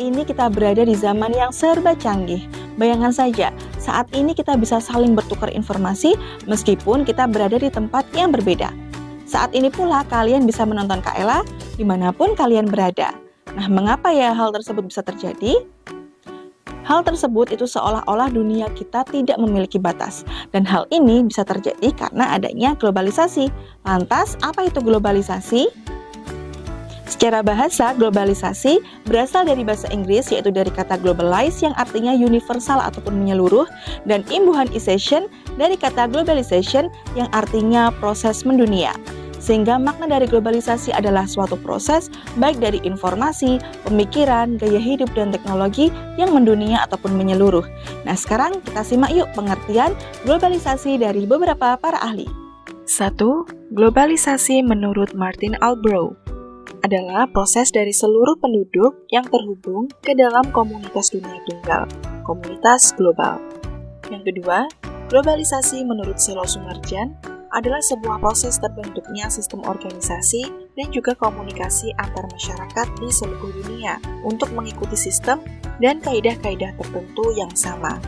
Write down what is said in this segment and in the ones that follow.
ini kita berada di zaman yang serba canggih. Bayangkan saja, saat ini kita bisa saling bertukar informasi meskipun kita berada di tempat yang berbeda. Saat ini pula kalian bisa menonton Kak Ella dimanapun kalian berada. Nah, mengapa ya hal tersebut bisa terjadi? Hal tersebut itu seolah-olah dunia kita tidak memiliki batas. Dan hal ini bisa terjadi karena adanya globalisasi. Lantas, apa itu globalisasi? Secara bahasa, globalisasi berasal dari bahasa Inggris yaitu dari kata globalize yang artinya universal ataupun menyeluruh, dan imbuhanization dari kata globalization yang artinya proses mendunia. Sehingga makna dari globalisasi adalah suatu proses baik dari informasi, pemikiran, gaya hidup, dan teknologi yang mendunia ataupun menyeluruh. Nah, sekarang kita simak yuk pengertian globalisasi dari beberapa para ahli. 1. Globalisasi menurut Martin Albrow adalah proses dari seluruh penduduk yang terhubung ke dalam komunitas dunia tunggal, komunitas global. Yang kedua, globalisasi menurut Selo Sunarjan adalah sebuah proses terbentuknya sistem organisasi dan juga komunikasi antar masyarakat di seluruh dunia untuk mengikuti sistem dan kaidah-kaidah tertentu yang sama.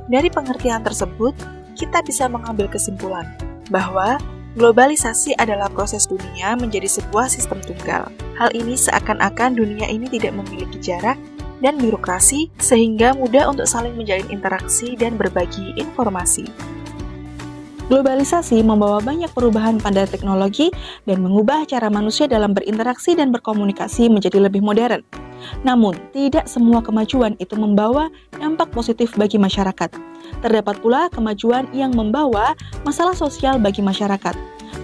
Dari pengertian tersebut, kita bisa mengambil kesimpulan bahwa globalisasi adalah proses dunia menjadi sebuah sistem tunggal. Hal ini seakan-akan dunia ini tidak memiliki jarak dan birokrasi sehingga mudah untuk saling menjalin interaksi dan berbagi informasi. Globalisasi membawa banyak perubahan pada teknologi dan mengubah cara manusia dalam berinteraksi dan berkomunikasi menjadi lebih modern. Namun, tidak semua kemajuan itu membawa dampak positif bagi masyarakat. Terdapat pula kemajuan yang membawa masalah sosial bagi masyarakat.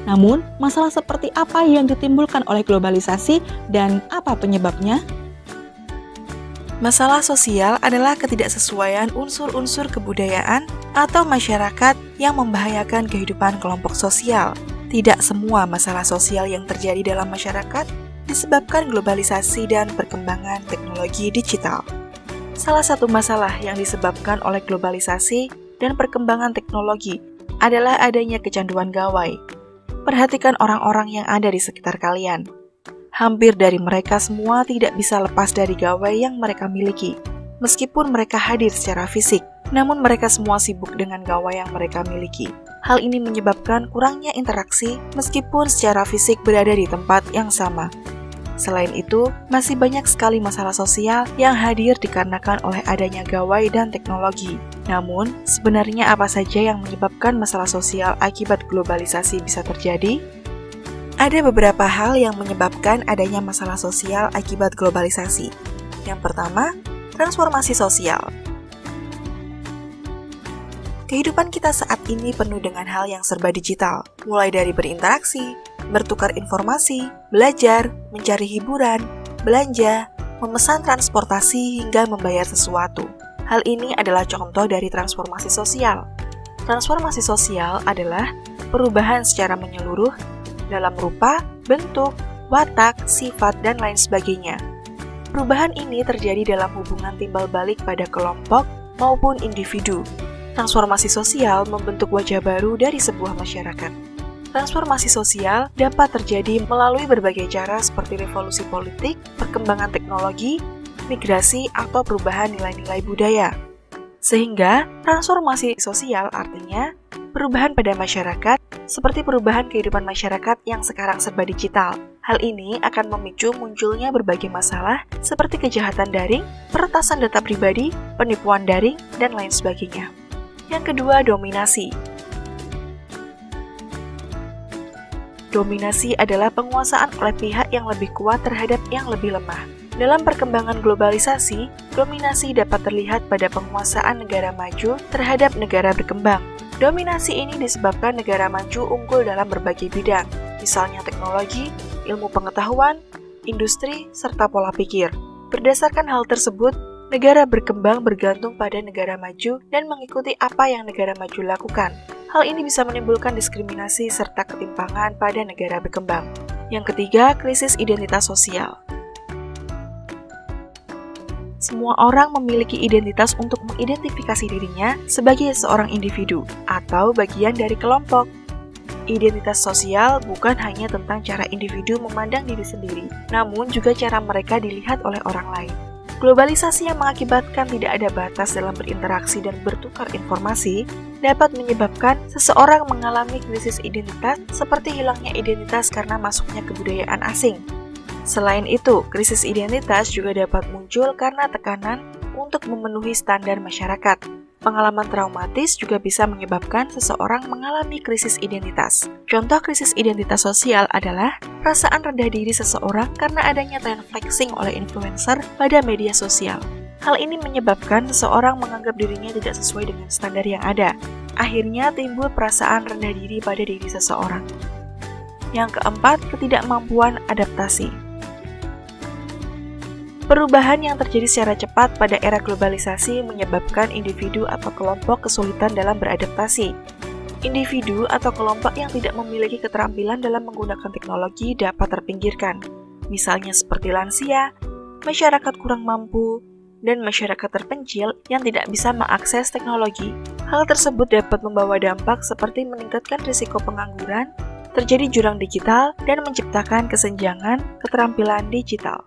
Namun, masalah seperti apa yang ditimbulkan oleh globalisasi dan apa penyebabnya? Masalah sosial adalah ketidaksesuaian unsur-unsur kebudayaan atau masyarakat yang membahayakan kehidupan kelompok sosial. Tidak semua masalah sosial yang terjadi dalam masyarakat disebabkan globalisasi dan perkembangan teknologi digital. Salah satu masalah yang disebabkan oleh globalisasi dan perkembangan teknologi adalah adanya kecanduan gawai. Perhatikan orang-orang yang ada di sekitar kalian. Hampir dari mereka semua tidak bisa lepas dari gawai yang mereka miliki. Meskipun mereka hadir secara fisik, namun mereka semua sibuk dengan gawai yang mereka miliki. Hal ini menyebabkan kurangnya interaksi meskipun secara fisik berada di tempat yang sama. Selain itu, masih banyak sekali masalah sosial yang hadir dikarenakan oleh adanya gawai dan teknologi. Namun, sebenarnya apa saja yang menyebabkan masalah sosial akibat globalisasi bisa terjadi? Ada beberapa hal yang menyebabkan adanya masalah sosial akibat globalisasi. Yang pertama, transformasi sosial. Kehidupan kita saat ini penuh dengan hal yang serba digital, mulai dari berinteraksi, bertukar informasi, belajar, mencari hiburan, belanja, memesan transportasi hingga membayar sesuatu. Hal ini adalah contoh dari transformasi sosial. Transformasi sosial adalah perubahan secara menyeluruh dalam rupa, bentuk, watak, sifat, dan lain sebagainya. Perubahan ini terjadi dalam hubungan timbal balik pada kelompok maupun individu. Transformasi sosial membentuk wajah baru dari sebuah masyarakat. Transformasi sosial dapat terjadi melalui berbagai cara seperti revolusi politik, perkembangan teknologi, migrasi, atau perubahan nilai-nilai budaya. Sehingga, transformasi sosial artinya perubahan pada masyarakat, seperti perubahan kehidupan masyarakat yang sekarang serba digital. Hal ini akan memicu munculnya berbagai masalah seperti kejahatan daring, peretasan data pribadi, penipuan daring, dan lain sebagainya. Yang kedua, dominasi. Dominasi adalah penguasaan oleh pihak yang lebih kuat terhadap yang lebih lemah. Dalam perkembangan globalisasi, dominasi dapat terlihat pada penguasaan negara maju terhadap negara berkembang. Dominasi ini disebabkan negara maju unggul dalam berbagai bidang, misalnya teknologi, ilmu pengetahuan, industri, serta pola pikir. Berdasarkan hal tersebut, negara berkembang bergantung pada negara maju dan mengikuti apa yang negara maju lakukan. Hal ini bisa menimbulkan diskriminasi serta ketimpangan pada negara berkembang. Yang ketiga, krisis identitas sosial. Semua orang memiliki identitas untuk mengidentifikasi dirinya sebagai seorang individu atau bagian dari kelompok. Identitas sosial bukan hanya tentang cara individu memandang diri sendiri, namun juga cara mereka dilihat oleh orang lain. Globalisasi yang mengakibatkan tidak ada batas dalam berinteraksi dan bertukar informasi dapat menyebabkan seseorang mengalami krisis identitas seperti hilangnya identitas karena masuknya kebudayaan asing. Selain itu, krisis identitas juga dapat muncul karena tekanan untuk memenuhi standar masyarakat. Pengalaman traumatis juga bisa menyebabkan seseorang mengalami krisis identitas. Contoh krisis identitas sosial adalah perasaan rendah diri seseorang karena adanya tren flexing oleh influencer pada media sosial. Hal ini menyebabkan seseorang menganggap dirinya tidak sesuai dengan standar yang ada. Akhirnya timbul perasaan rendah diri pada diri seseorang. Yang keempat, ketidakmampuan adaptasi. Perubahan yang terjadi secara cepat pada era globalisasi menyebabkan individu atau kelompok kesulitan dalam beradaptasi. Individu atau kelompok yang tidak memiliki keterampilan dalam menggunakan teknologi dapat terpinggirkan, misalnya seperti lansia, masyarakat kurang mampu, dan masyarakat terpencil yang tidak bisa mengakses teknologi. Hal tersebut dapat membawa dampak seperti meningkatkan risiko pengangguran, terjadi jurang digital, dan menciptakan kesenjangan keterampilan digital.